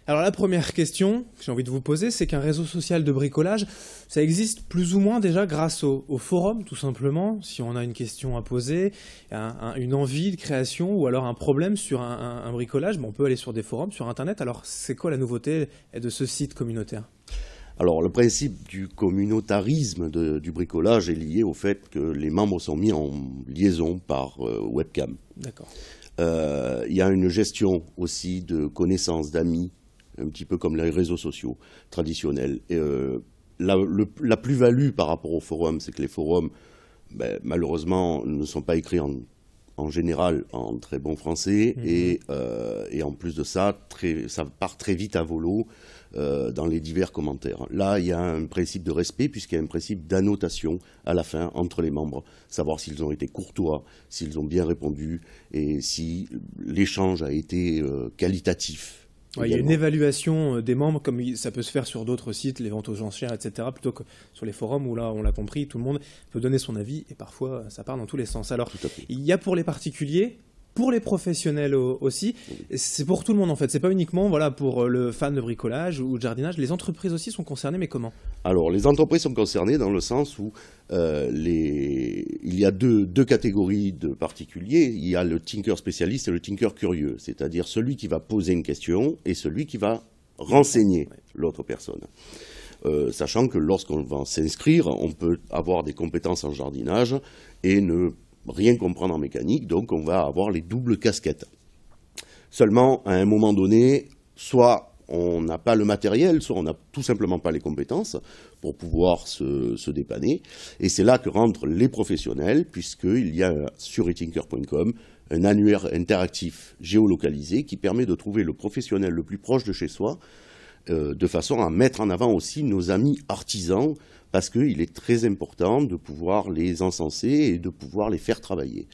Alors la première question que j'ai envie de vous poser, c'est qu'un réseau social de bricolage, ça existe plus ou moins déjà grâce au forum, tout simplement. Si on a une question à poser, une envie de création ou alors un problème sur un bricolage, on peut aller sur des forums, sur Internet. Alors c'est quoi la nouveauté de ce site communautaire? Alors, le principe du communautarisme du bricolage est lié au fait que les membres sont mis en liaison par webcam. D'accord. Il y a une gestion aussi de connaissances, d'amis, un petit peu comme les réseaux sociaux traditionnels. Et, la plus-value par rapport aux forums, c'est que les forums, malheureusement, ne sont pas écrits en général en très bon français, et en plus de ça, ça part très vite à volo dans les divers commentaires. Là, il y a un principe de respect, puisqu'il y a un principe d'annotation à la fin entre les membres, savoir s'ils ont été courtois, s'ils ont bien répondu, et si l'échange a été qualitatif. Ouais, il y a une évaluation des membres, comme ça peut se faire sur d'autres sites, les ventes aux enchères, etc., plutôt que sur les forums où là, on l'a compris, tout le monde peut donner son avis et parfois ça part dans tous les sens. Alors, il y a pour les particuliers, pour les professionnels aussi, c'est pour tout le monde en fait, c'est pas uniquement pour le fan de bricolage ou de jardinage, les entreprises aussi sont concernées, mais comment? Alors, les entreprises sont concernées dans le sens où il y a deux catégories de particuliers. Il y a le tinker spécialiste et le tinker curieux, c'est-à-dire celui qui va poser une question et celui qui va renseigner l'autre personne. Sachant que lorsqu'on va s'inscrire, on peut avoir des compétences en jardinage et ne rien comprendre en mécanique, donc on va avoir les doubles casquettes. Seulement, à un moment donné, soit on n'a pas le matériel, soit on n'a tout simplement pas les compétences pour pouvoir se dépanner. Et c'est là que rentrent les professionnels, puisqu'il y a sur etinker.com un annuaire interactif géolocalisé qui permet de trouver le professionnel le plus proche de chez soi, de façon à mettre en avant aussi nos amis artisans, parce qu'il est très important de pouvoir les encenser et de pouvoir les faire travailler.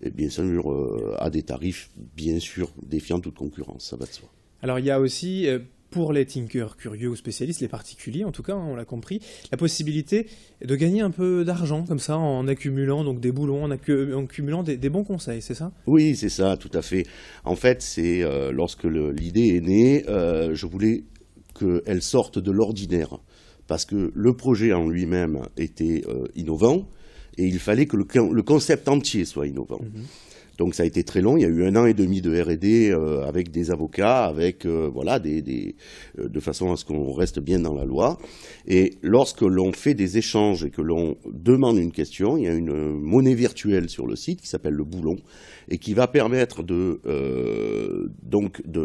Et bien sûr, à des tarifs, bien sûr, défiant toute concurrence, ça va de soi. Alors il y a aussi, pour les tinkers curieux ou spécialistes, les particuliers en tout cas, on l'a compris, la possibilité de gagner un peu d'argent comme ça en accumulant donc des boulons, en accumulant des bons conseils, c'est ça? Oui, c'est ça, tout à fait. En fait, c'est lorsque l'idée est née, je voulais qu'elle sorte de l'ordinaire, parce que le projet en lui-même était innovant, et il fallait que le concept entier soit innovant. Donc ça a été très long, il y a eu 1 an et demi de R&D avec des avocats, avec de façon à ce qu'on reste bien dans la loi. Et lorsque l'on fait des échanges et que l'on demande une question, il y a une monnaie virtuelle sur le site qui s'appelle le boulon et qui va permettre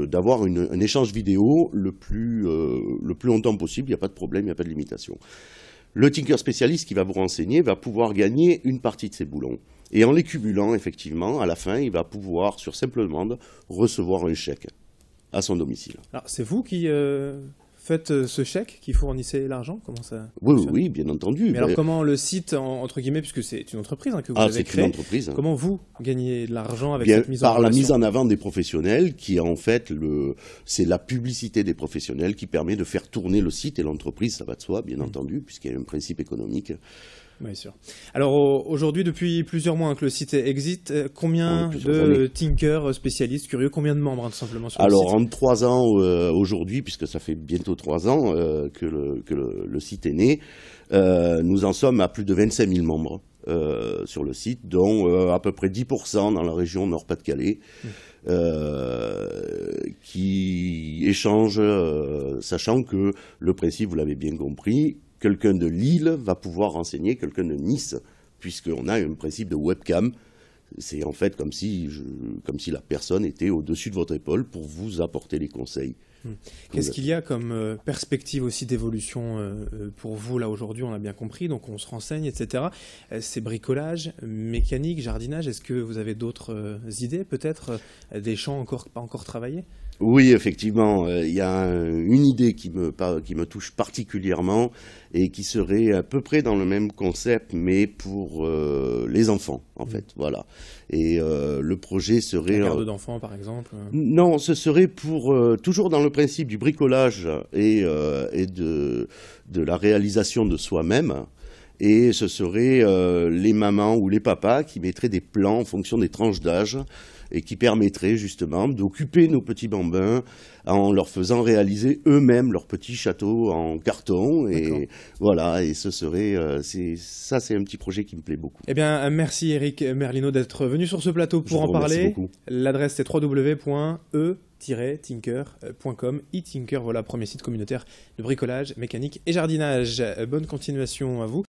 d'avoir un échange vidéo le plus longtemps possible. Il n'y a pas de problème, il n'y a pas de limitation. Le tinker spécialiste qui va vous renseigner va pouvoir gagner une partie de ces boulons. Et en les cumulant, effectivement, à la fin, il va pouvoir, sur simple demande, recevoir un chèque à son domicile. Alors, c'est vous qui faites ce chèque, qui fournissez l'argent? Comment ça fonctionne? Oui, bien entendu. Mais alors, comment le site, entre guillemets, puisque c'est une entreprise que vous avez créée, c'est une entreprise. Comment vous gagnez de l'argent avec cette mise en relation? Par la mise en avant des professionnels, qui en fait, c'est la publicité des professionnels qui permet de faire tourner le site et l'entreprise, ça va de soi, bien entendu, puisqu'il y a un principe économique. Bien sûr. Alors aujourd'hui, depuis plusieurs mois que le site existe, combien de tinkers spécialistes curieux, combien de membres tout simplement sur le site? Alors en 3 ans aujourd'hui, puisque ça fait bientôt 3 ans que le site est né, nous en sommes à plus de 25 000 membres sur le site, dont à peu près 10% dans la région Nord-Pas-de-Calais, qui échangent, sachant que le principe, vous l'avez bien compris, quelqu'un de Lille va pouvoir renseigner quelqu'un de Nice, puisqu'on a un principe de webcam. C'est en fait comme si la personne était au-dessus de votre épaule pour vous apporter les conseils. Qu'est-ce qu'il y a comme perspective aussi d'évolution pour vous là aujourd'hui? On l'a bien compris, donc on se renseigne, etc. C'est bricolage, mécanique, jardinage. Est-ce que vous avez d'autres idées, peut-être des champs pas encore travaillés? Oui, effectivement, il y a une idée qui me touche particulièrement et qui serait à peu près dans le même concept, mais pour les enfants, en fait, voilà. Et le projet serait... La garde d'enfants, par exemple? Non, ce serait pour, toujours dans le principe du bricolage et de la réalisation de soi-même. Et ce serait les mamans ou les papas qui mettraient des plans en fonction des tranches d'âge et qui permettrait justement d'occuper nos petits bambins en leur faisant réaliser eux-mêmes leur petit château en carton. Et voilà, et ce serait, c'est un petit projet qui me plaît beaucoup. Eh bien, merci Eric Merlino d'être venu sur ce plateau pour en parler. L'adresse c'est www.e-tinker.com. e-tinker, voilà, premier site communautaire de bricolage, mécanique et jardinage. Bonne continuation à vous.